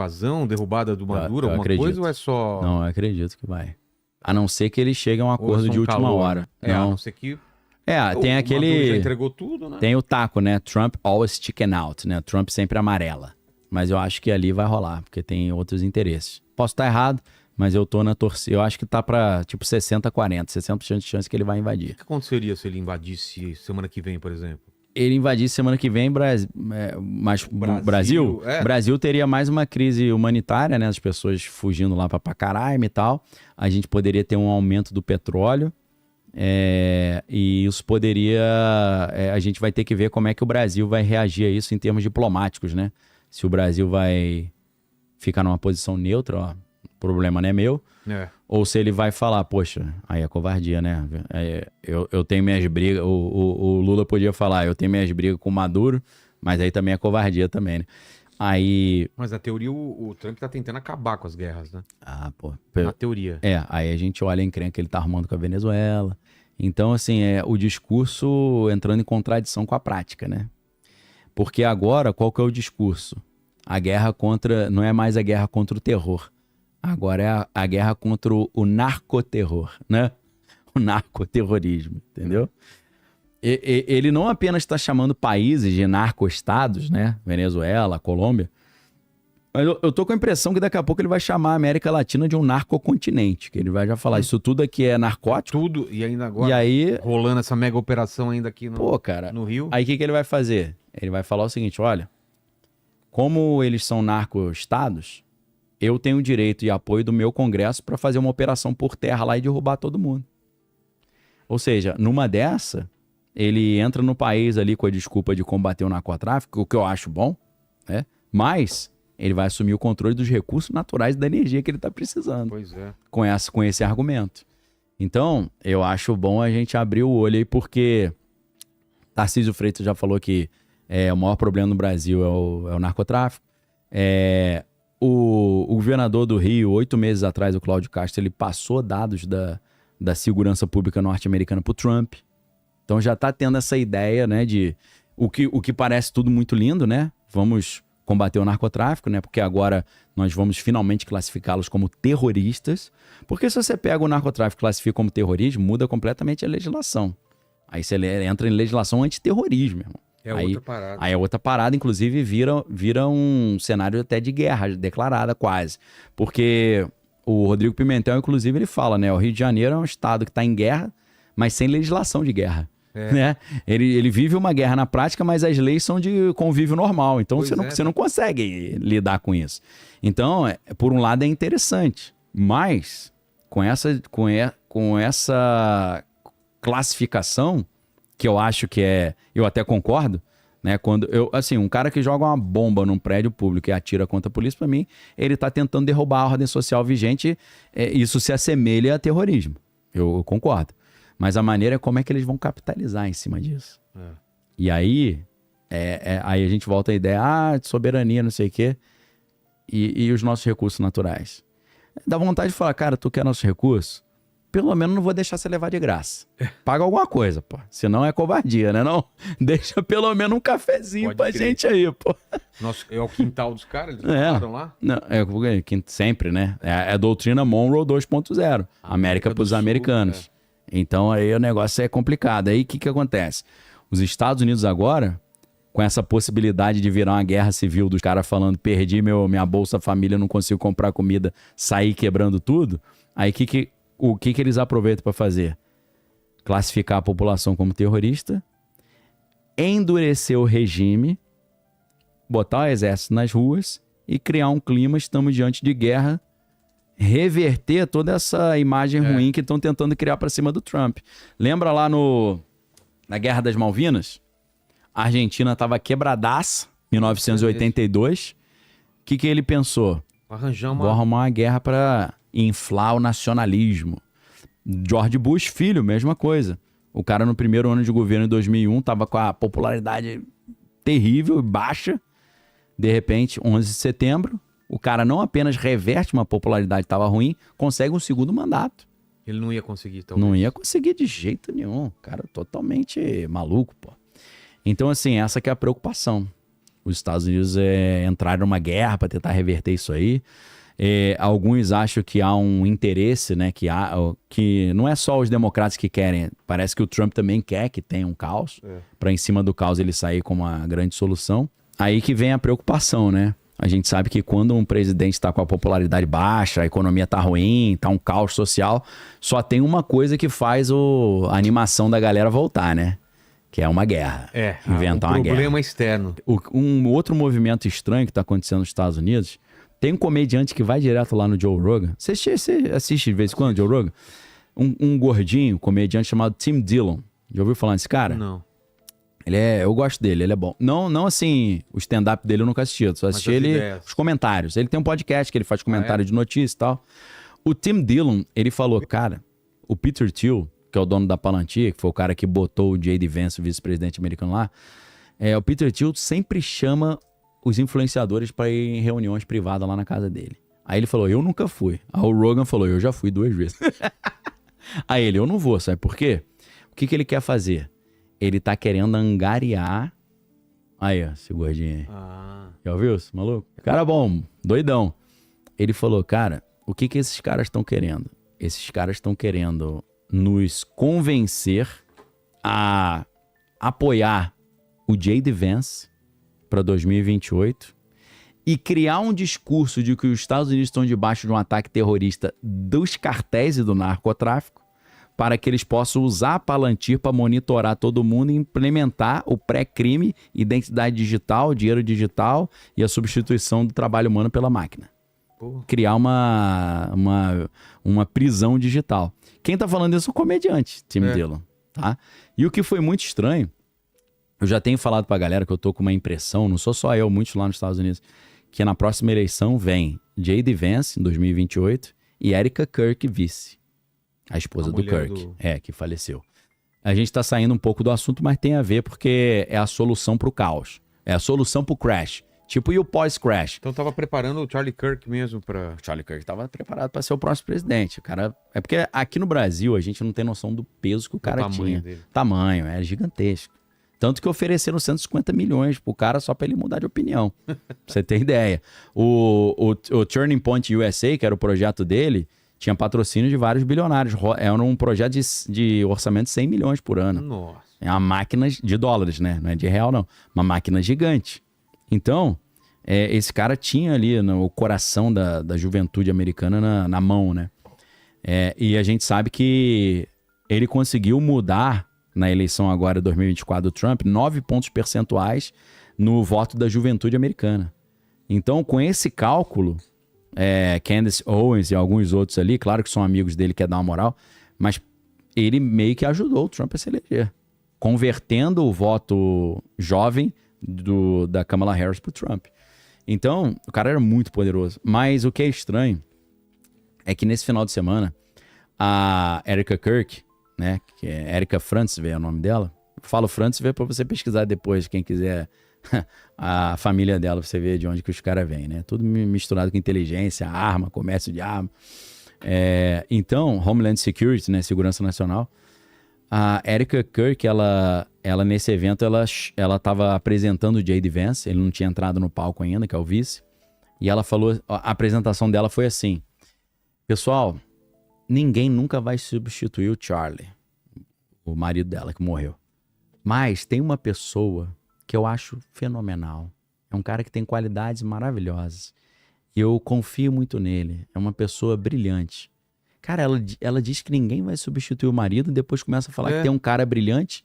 invasão, derrubada do Maduro, eu alguma acredito. coisa, ou é só... Não, eu acredito que vai. A não ser que eles cheguem a um ou é acordo só de um última calor, hora. né? É, a Não. não ser que... Tem o aquele... Maduro já entregou tudo, né? Tem o taco, né? Trump always chicken out, né? Trump sempre amarela. Mas eu acho que ali vai rolar, porque tem outros interesses. Posso estar errado, mas eu tô na torcida. Eu acho que tá pra, tipo, 60-40. 60% de chance que ele vai O invadir. que aconteceria se ele invadisse semana que vem, por exemplo? Ele invadisse semana que vem, mas Brasil, Brasil teria mais uma crise humanitária, né? As pessoas fugindo lá pra Caraima e tal. A gente poderia ter um aumento do petróleo. E isso poderia... a gente vai ter que ver como é que o Brasil vai reagir a isso em termos diplomáticos, né? Se o Brasil vai ficar numa posição neutra, ó, o problema não é meu. Ou se ele vai falar, poxa, aí é covardia, né? Eu tenho minhas brigas, o Lula podia falar, eu tenho minhas brigas com o Maduro, mas aí também é covardia também, né? Mas na teoria o Trump tá tentando acabar com as guerras, né? Pô. Na teoria. Aí a gente olha a encrenca que ele tá arrumando com a Venezuela. Então, assim, o discurso entrando em contradição com a prática, né? Porque agora, qual que é o discurso? A guerra contra... Não é mais a guerra contra o terror. Agora é a guerra contra o narcoterror, né? O narcoterrorismo, entendeu? Ele não apenas está chamando países de narcoestados, né? Venezuela, Colômbia. Mas eu tô com a impressão que daqui a pouco ele vai chamar a América Latina de um narcocontinente. Que ele vai já falar, isso tudo aqui é narcótico. Tudo, e ainda agora e aí, rolando essa mega operação ainda aqui no Rio. Aí o que ele vai fazer? Ele vai falar o seguinte, olha, como eles são narcoestados, eu tenho o direito e apoio do meu Congresso para fazer uma operação por terra lá e derrubar todo mundo. Ou seja, numa dessa, ele entra no país ali com a desculpa de combater o narcotráfico, o que eu acho bom, né? Mas ele vai assumir o controle dos recursos naturais da energia que ele está precisando. Pois é. Com esse argumento. Então, eu acho bom a gente abrir o olho aí, porque Tarcísio Freitas já falou que o maior problema no Brasil é o narcotráfico. O governador do Rio, 8 meses atrás, o Cláudio Castro, ele passou dados da segurança pública norte-americana para o Trump. Então já está tendo essa ideia, né, de o que parece tudo muito lindo, né? Vamos combater o narcotráfico, né? Porque agora nós vamos finalmente classificá-los como terroristas. Porque se você pega o narcotráfico e classifica como terrorismo, muda completamente a legislação. Aí você entra em legislação antiterrorismo, irmão. Outra parada. Aí é outra parada, inclusive vira um cenário até de guerra declarada quase. Porque o Rodrigo Pimentel, inclusive, ele fala, né? O Rio de Janeiro é um estado que está em guerra, mas sem legislação de guerra. Né? Ele vive uma guerra na prática, mas as leis são de convívio normal. Então você não consegue lidar com isso. Então, por um lado é interessante, mas com essa classificação, que eu acho que eu até concordo, né? Quando um cara que joga uma bomba num prédio público e atira contra a polícia, para mim, ele tá tentando derrubar a ordem social vigente. Isso se assemelha a terrorismo. Eu concordo. Mas a maneira é como é que eles vão capitalizar em cima disso. E aí, aí a gente volta à ideia, de soberania, não sei o quê, e os nossos recursos naturais. Dá vontade de falar, cara, tu quer nossos recursos? Pelo menos não vou deixar você levar de graça. Paga alguma coisa, pô. Senão é covardia, né? Não? Deixa pelo menos um cafezinho pra gente aí, pô. Nossa, é o quintal dos caras? Eles falaram lá? Não, sempre, né? É a doutrina Monroe 2.0. América pros americanos. Então aí o negócio é complicado. Aí o que acontece? Os Estados Unidos agora, com essa possibilidade de virar uma guerra civil dos caras falando, perdi minha Bolsa Família, não consigo comprar comida, sair quebrando tudo, aí o que eles aproveitam para fazer? Classificar a população como terrorista, endurecer o regime, botar o exército nas ruas e criar um clima, estamos diante de guerra, reverter toda essa imagem ruim que estão tentando criar para cima do Trump. Lembra lá na Guerra das Malvinas? A Argentina estava quebradaça, 1982. O que ele pensou? Vou arrumar uma guerra para inflar o nacionalismo. George Bush, filho, mesma coisa. O cara no primeiro ano de governo, em 2001, estava com a popularidade terrível, baixa. De repente, 11 de setembro, o cara não apenas reverte uma popularidade que estava ruim, consegue um segundo mandato. Ele não ia conseguir, talvez. Não ia conseguir de jeito nenhum. Cara, totalmente maluco, pô. Então, assim, essa que é a preocupação. os Estados Unidos entraram numa guerra para tentar reverter isso aí. Alguns acham que há um interesse, né? Que não é só os democratas que querem. Parece que o Trump também quer que tenha um caos, para em cima do caos ele sair com uma grande solução. Aí que vem a preocupação, né? A gente sabe que quando um presidente está com a popularidade baixa, a economia tá ruim, tá um caos social, só tem uma coisa que faz a animação da galera voltar, né? Que é uma guerra. Inventar uma guerra. Problema externo. Um outro movimento estranho que tá acontecendo nos Estados Unidos, tem um comediante que vai direto lá no Joe Rogan. Você assiste de vez em quando, Joe Rogan? Um gordinho, comediante chamado Tim Dillon. Já ouviu falar desse cara? Não. Eu gosto dele, ele é bom. Não assim, o stand-up dele eu nunca assisti, eu só assisti os comentários. Ele tem um podcast que ele faz comentário de notícias e tal. O Tim Dillon, ele falou, cara, o Peter Thiel, que é o dono da Palantir, que foi o cara que botou o J.D. Vance, o vice-presidente americano lá, o Peter Thiel sempre chama os influenciadores para ir em reuniões privadas lá na casa dele. Aí ele falou, eu nunca fui. Aí o Rogan falou, eu já fui 2 vezes. Aí eu não vou, sabe por quê? O que ele quer fazer? Ele tá querendo angariar... Aí, ó, esse gordinho aí. Já ouviu esse maluco? Cara bom, doidão. Ele falou, cara, o que esses caras estão querendo? Esses caras estão querendo nos convencer a apoiar o J.D. Vance para 2028 e criar um discurso de que os Estados Unidos estão debaixo de um ataque terrorista dos cartéis e do narcotráfico, para que eles possam usar a Palantir para monitorar todo mundo e implementar o pré-crime, identidade digital, dinheiro digital e a substituição do trabalho humano pela máquina. Criar uma prisão digital. Quem tá falando isso é o comediante, Tim Dillon, tá? E o que foi muito estranho, eu já tenho falado pra galera que eu tô com uma impressão, não sou só eu, muitos lá nos Estados Unidos, que na próxima eleição vem J.D. Vance, em 2028, e Erica Kirk, vice. A esposa do Kirk, que faleceu. A gente tá saindo um pouco do assunto, mas tem a ver porque é a solução pro caos. É a solução pro crash. Tipo, e o pós-crash? Então tava preparando o Charlie Kirk mesmo pra... O Charlie Kirk tava preparado para ser o próximo presidente. O cara... É porque aqui no Brasil a gente não tem noção do peso que o cara tinha. Tamanho, é gigantesco. Tanto que ofereceram 150 milhões pro cara só pra ele mudar de opinião. Pra você ter ideia. O Turning Point USA, que era o projeto dele, tinha patrocínio de vários bilionários. Era um projeto de orçamento de 100 milhões por ano. Nossa. É uma máquina de dólares, né? Não é de real, não. Uma máquina gigante. Então, esse cara tinha ali o coração da juventude americana na mão, né? E a gente sabe que ele conseguiu mudar, na eleição agora 2024 do Trump, 9 pontos percentuais no voto da juventude americana. Então, com esse cálculo... Candace Owens e alguns outros ali, claro que são amigos dele, quer dar uma moral, mas ele meio que ajudou o Trump a se eleger, convertendo o voto jovem da Kamala Harris pro Trump. Então, o cara era muito poderoso. Mas o que é estranho é que nesse final de semana, a Erica Kirk, né, que é Erica Frantzwe é o nome dela, falo Frantzwe pra você pesquisar depois, quem quiser... a família dela, pra você ver de onde que os caras vêm, né? Tudo misturado com inteligência, arma, comércio de arma. Então, Homeland Security, né? Segurança Nacional. A Erica Kirk, ela nesse evento, ela tava apresentando o J.D. Vance, ele não tinha entrado no palco ainda, que é o vice. E ela falou, a apresentação dela foi assim: pessoal, ninguém nunca vai substituir o Charlie, o marido dela que morreu. Mas tem uma pessoa que eu acho fenomenal. É um cara que tem qualidades maravilhosas. E eu confio muito nele. É uma pessoa brilhante. Cara, ela diz que ninguém vai substituir o marido, depois começa a falar que tem um cara brilhante,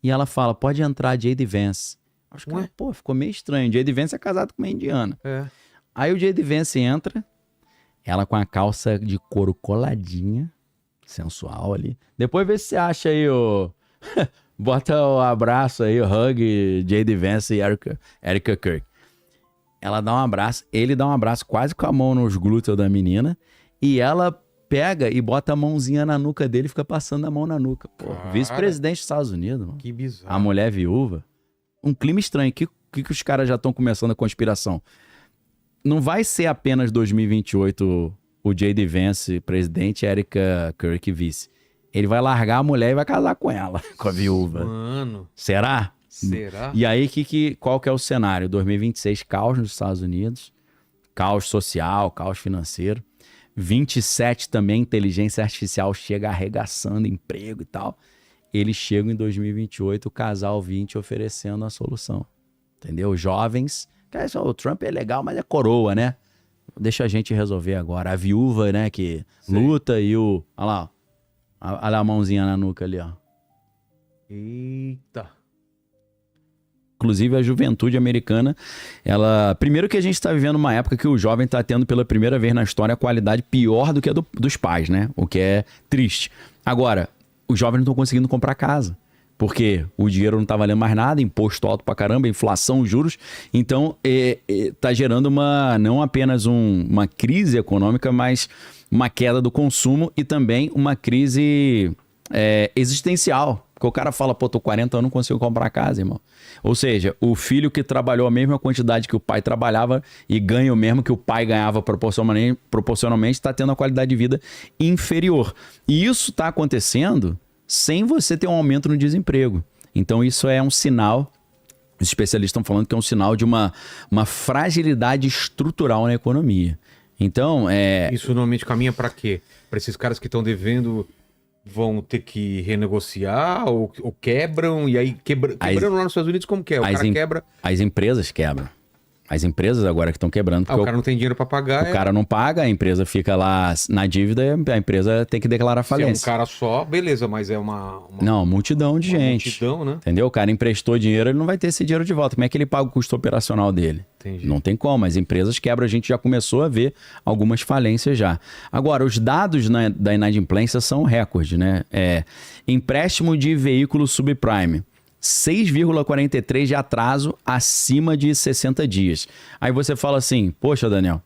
e ela fala, pode entrar J.D. Vance. Acho que, ficou meio estranho. J.D. Vance é casado com uma indiana. Aí o J.D. Vance entra, ela com a calça de couro coladinha, sensual ali. Depois vê se você acha aí o... Bota o abraço aí, o hug, J.D. Vance e Erica Kirk. Ela dá um abraço, ele dá um abraço quase com a mão nos glúteos da menina, e ela pega e bota a mãozinha na nuca dele e fica passando a mão na nuca. Pô, vice-presidente dos Estados Unidos, mano. Que bizarro. A mulher viúva. Um clima estranho. O que os caras já estão começando a conspiração? Não vai ser apenas 2028 o J.D. Vance presidente e Erica Kirk vice. Ele vai largar a mulher e vai casar com ela, com a viúva. Mano. Será? Será? E aí, qual que é o cenário? 2026, caos nos Estados Unidos, caos social, caos financeiro. 27 também, inteligência artificial chega arregaçando emprego e tal. Eles chegam em 2028, o casal 20 oferecendo a solução. Entendeu? Jovens. O Trump é legal, mas é coroa, né? Deixa a gente resolver agora. A viúva, né, que luta e o... Olha lá, ó. Olha a mãozinha na nuca ali, ó. Eita. Inclusive a juventude americana, ela... Primeiro que a gente está vivendo uma época que o jovem está tendo pela primeira vez na história a qualidade pior do que a dos pais, né? O que é triste. Agora, os jovens não estão conseguindo comprar casa. Porque o dinheiro não está valendo mais nada, imposto alto pra caramba, inflação, juros. Então, está gerando não apenas uma crise econômica, mas uma queda do consumo e também uma crise existencial. Porque o cara fala, pô, tô 40 anos, não consigo comprar casa, irmão. Ou seja, o filho que trabalhou a mesma quantidade que o pai trabalhava e ganha o mesmo que o pai ganhava proporcionalmente, está tendo uma qualidade de vida inferior. E isso está acontecendo sem você ter um aumento no desemprego. Então isso é um sinal, os especialistas estão falando que é um sinal de uma fragilidade estrutural na economia. Então, Isso normalmente caminha para quê? Para esses caras que estão devendo vão ter que renegociar ou quebram, e aí quebrando lá nos Estados Unidos como que é? O cara quebra... As empresas quebram. As empresas agora que estão quebrando. O cara não tem dinheiro para pagar. O cara não paga, a empresa fica lá na dívida, a empresa tem que declarar falência. Se é um cara só, beleza, mas é uma Não, multidão de gente. Multidão, né? Entendeu? O cara emprestou dinheiro, ele não vai ter esse dinheiro de volta. Como é que ele paga o custo operacional dele? Entendi. Não tem como. As empresas quebram, a gente já começou a ver algumas falências já. Agora, os dados da inadimplência são recorde, né? Empréstimo de veículo subprime. 6,43 de atraso acima de 60 dias. Aí você fala assim, poxa, Daniel,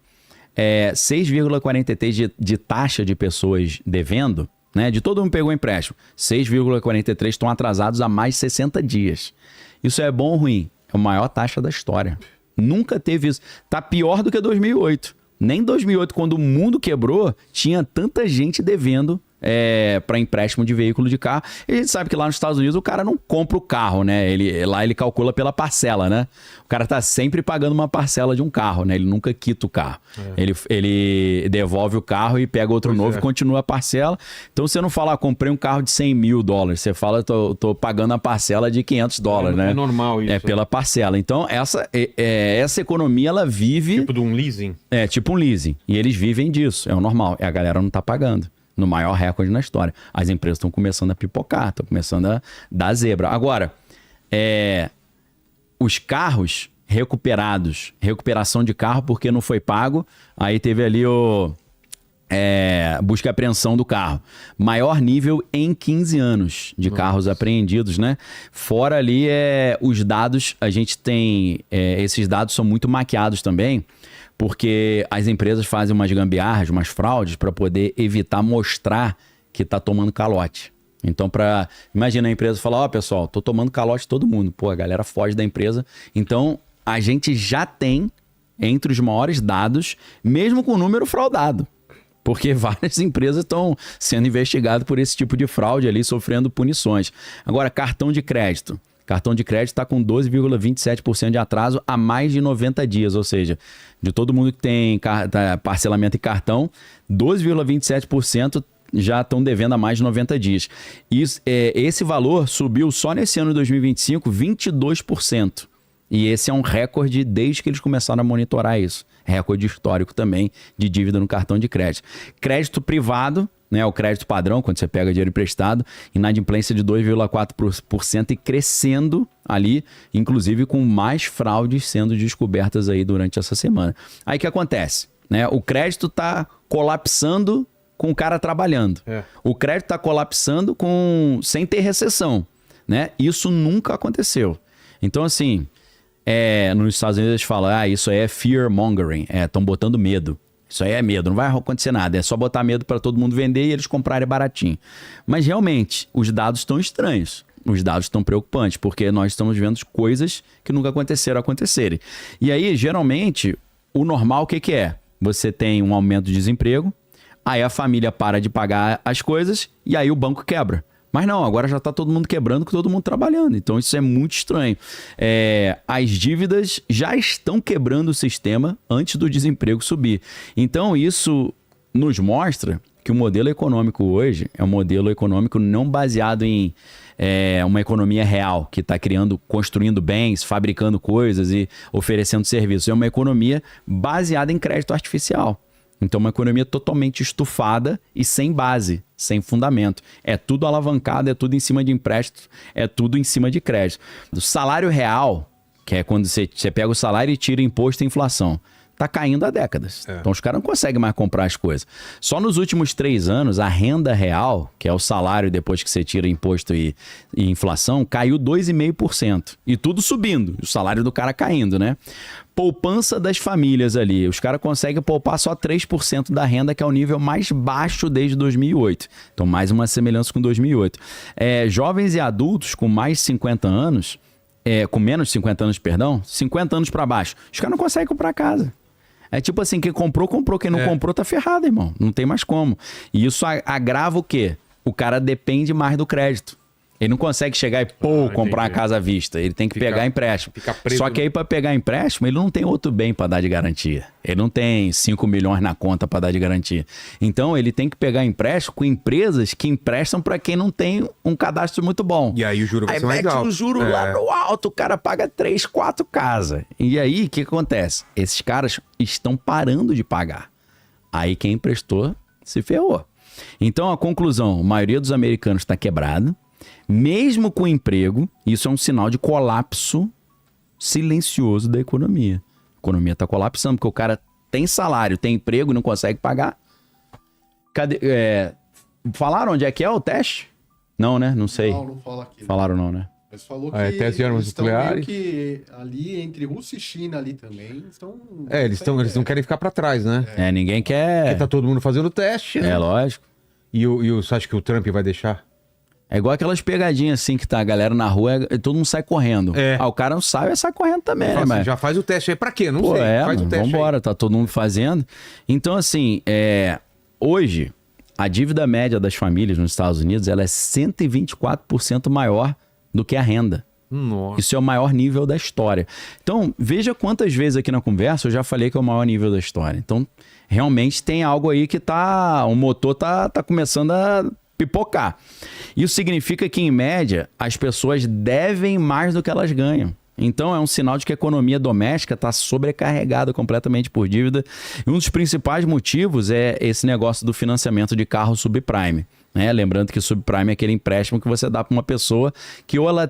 6,43 de taxa de pessoas devendo, né? De todo mundo pegou empréstimo, 6,43 estão atrasados há mais de 60 dias. Isso é bom ou ruim? É a maior taxa da história. Nunca teve isso. Tá pior do que 2008. Nem em 2008, quando o mundo quebrou, tinha tanta gente devendo para empréstimo de veículo de carro. E a gente sabe que lá nos Estados Unidos o cara não compra o carro, né? Lá ele calcula pela parcela, né? O cara tá sempre pagando uma parcela de um carro, né? Ele nunca quita o carro. Ele devolve o carro e pega outro novo e continua a parcela. Então você não fala, comprei um carro de $100 mil. Você fala, tô pagando a parcela de $500, né? É normal isso. É pela parcela. Então essa economia, ela vive... Tipo de um leasing. Tipo um leasing. E eles vivem disso. É o normal. E a galera não tá pagando. No maior recorde na história. As empresas estão começando a pipocar, estão começando a dar zebra. Agora, os carros recuperados, recuperação de carro porque não foi pago, aí teve ali busca e apreensão do carro. Maior nível em 15 anos de carros apreendidos, né? Fora ali, os dados, a gente tem... esses dados são muito maquiados também, porque as empresas fazem umas gambiarras, umas fraudes para poder evitar mostrar que está tomando calote. Então, imagina a empresa falar, pessoal, tô tomando calote de todo mundo. Pô, a galera foge da empresa. Então, a gente já tem entre os maiores dados, mesmo com o número fraudado. Porque várias empresas estão sendo investigadas por esse tipo de fraude ali, sofrendo punições. Agora, cartão de crédito. Cartão de crédito está com 12,27% de atraso há mais de 90 dias, ou seja, de todo mundo que tem parcelamento em cartão, 12,27% já estão devendo há mais de 90 dias. Esse valor subiu só nesse ano de 2025, 22%. E esse é um recorde desde que eles começaram a monitorar isso. Recorde histórico também de dívida no cartão de crédito. Crédito privado, né, o crédito padrão, quando você pega dinheiro emprestado, inadimplência de 2,4% e crescendo ali, inclusive com mais fraudes sendo descobertas aí durante essa semana. Aí o que acontece? Né? O crédito está colapsando com o cara trabalhando. O crédito está colapsando sem ter recessão. Né? Isso nunca aconteceu. Então, assim, nos Estados Unidos eles falam, isso aí é fear mongering, estão botando medo. Isso aí é medo, não vai acontecer nada. É só botar medo para todo mundo vender e eles comprarem baratinho. Mas realmente, os dados estão estranhos. Os dados estão preocupantes, porque nós estamos vendo coisas que nunca acontecerem. E aí, geralmente, o normal o que é? Você tem um aumento de desemprego, aí a família para de pagar as coisas e aí o banco quebra. Mas não, agora já está todo mundo quebrando com todo mundo trabalhando. Então isso é muito estranho. As dívidas já estão quebrando o sistema antes do desemprego subir. Então isso nos mostra que o modelo econômico hoje é um modelo econômico não baseado em uma economia real, que está construindo bens, fabricando coisas e oferecendo serviços. É uma economia baseada em crédito artificial. Então, uma economia totalmente estufada e sem base, sem fundamento. É tudo alavancado, é tudo em cima de empréstimos, é tudo em cima de crédito. O salário real, que é quando você pega o salário e tira imposto e inflação, está caindo há décadas. Então, os caras não conseguem mais comprar as coisas. Só nos últimos 3 anos, a renda real, que é o salário depois que você tira imposto e inflação, caiu 2,5%. E tudo subindo, o salário do cara caindo, né? Poupança das famílias ali. Os caras conseguem poupar só 3% da renda, que é o nível mais baixo desde 2008. Então, mais uma semelhança com 2008. Jovens e adultos com mais de 50 anos, com menos de 50 anos, perdão, 50 anos para baixo, os caras não conseguem comprar casa. É tipo assim, quem comprou, comprou. Quem não comprou, tá ferrado, irmão. Não tem mais como. E isso agrava o quê? O cara depende mais do crédito. Ele não consegue chegar e, comprar uma casa à vista. Ele tem que pegar empréstimo. Só que aí, para pegar empréstimo, ele não tem outro bem para dar de garantia. Ele não tem 5 milhões na conta para dar de garantia. Então, ele tem que pegar empréstimo com empresas que emprestam para quem não tem um cadastro muito bom. E aí o juro vai ser mais alto. Aí mete o juro lá no alto, o cara paga 3, 4 casas. E aí, o que acontece? Esses caras estão parando de pagar. Aí quem emprestou se ferrou. Então, a conclusão, a maioria dos americanos está quebrada. Mesmo com emprego, isso é um sinal de colapso silencioso da economia. A economia está colapsando, porque o cara tem salário, tem emprego e não consegue pagar. Falaram onde é que é o teste? Não, né? Não sei. Não fala aqui. Falaram não, né? Mas falou que teste de armas nucleares. Que ali entre Rússia e China ali também estão... Eles não querem ficar para trás, né? Ninguém quer... Porque tá todo mundo fazendo teste, né? Lógico. E você acha que o Trump vai deixar? É igual aquelas pegadinhas assim que tá a galera na rua e todo mundo sai correndo. O cara não sabe, sai correndo também, né? Mas... Já faz o teste aí pra quê? Não sei. Faz o teste vambora, aí. Tá todo mundo fazendo. Então, assim, hoje, a dívida média das famílias nos Estados Unidos, ela é 124% maior do que a renda. Nossa. Isso é o maior nível da história. Então, veja quantas vezes aqui na conversa eu já falei que é o maior nível da história. Então, realmente tem algo aí que o motor tá começando a pipocar. Isso significa que, em média, as pessoas devem mais do que elas ganham. Então, é um sinal de que a economia doméstica está sobrecarregada completamente por dívida. E um dos principais motivos é esse negócio do financiamento de carro subprime. Lembrando que subprime é aquele empréstimo que você dá para uma pessoa que ou ela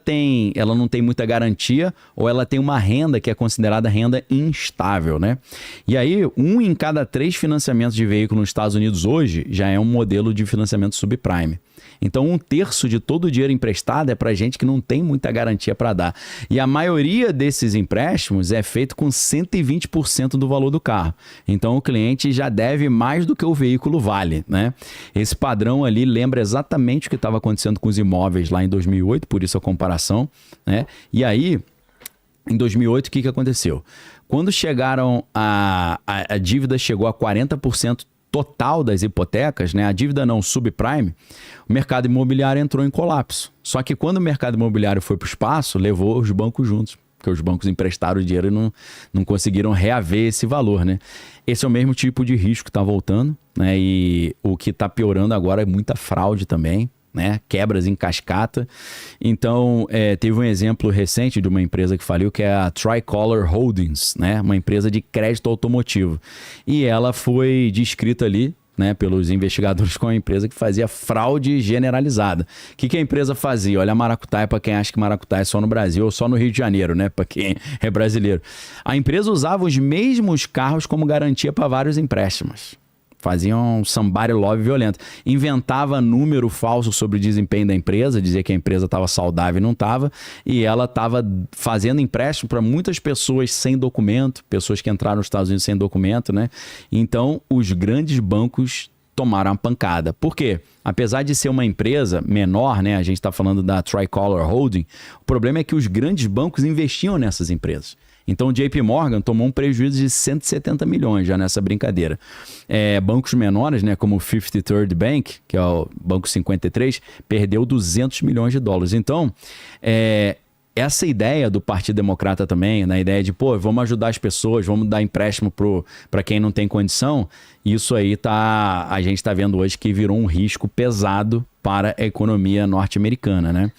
não tem muita garantia, ou ela tem uma renda que é considerada renda instável, né? E aí, 1 em cada 3 financiamentos de veículo nos Estados Unidos hoje já é um modelo de financiamento subprime. Então, 1/3 de todo o dinheiro emprestado é para gente que não tem muita garantia para dar. E a maioria desses empréstimos é feito com 120% do valor do carro. Então, o cliente já deve mais do que o veículo vale, né? Esse padrão ali lembra exatamente o que estava acontecendo com os imóveis lá em 2008, por isso a comparação, né? E aí, em 2008, o que aconteceu? Quando a dívida chegou a 40% total das hipotecas, né? A dívida não subprime, o mercado imobiliário entrou em colapso. Só que quando o mercado imobiliário foi para o espaço, levou os bancos juntos, porque os bancos emprestaram o dinheiro e não conseguiram reaver esse valor, né? Esse é o mesmo tipo de risco que está voltando, né? E o que está piorando agora é muita fraude também, né? Quebras em cascata. Então, teve um exemplo recente de uma empresa que faliu, que é a Tricolor Holdings, né? Uma empresa de crédito automotivo. E ela foi descrita ali, né, pelos investigadores, como uma empresa que fazia fraude generalizada. O que a empresa fazia? Olha a maracutaia, para quem acha que maracutaia é só no Brasil ou só no Rio de Janeiro, né? Para quem é brasileiro. A empresa usava os mesmos carros como garantia para vários empréstimos. Faziam um somebody love violento. Inventava número falso sobre o desempenho da empresa, dizia que a empresa estava saudável e não estava, e ela estava fazendo empréstimo para muitas pessoas sem documento, pessoas que entraram nos Estados Unidos sem documento, né? Então, os grandes bancos tomaram a pancada. Por quê? Apesar de ser uma empresa menor, né? A gente está falando da Tricolor Holding, o problema é que os grandes bancos investiam nessas empresas. Então o JP Morgan tomou um prejuízo de 170 milhões já nessa brincadeira. Bancos menores, né, como o Fifth Third Bank, que é o Banco 53, perdeu 200 milhões de dólares. Então, essa ideia do Partido Democrata também, na ideia de, vamos ajudar as pessoas, vamos dar empréstimo para quem não tem condição, isso aí a gente está vendo hoje que virou um risco pesado para a economia norte-americana, né?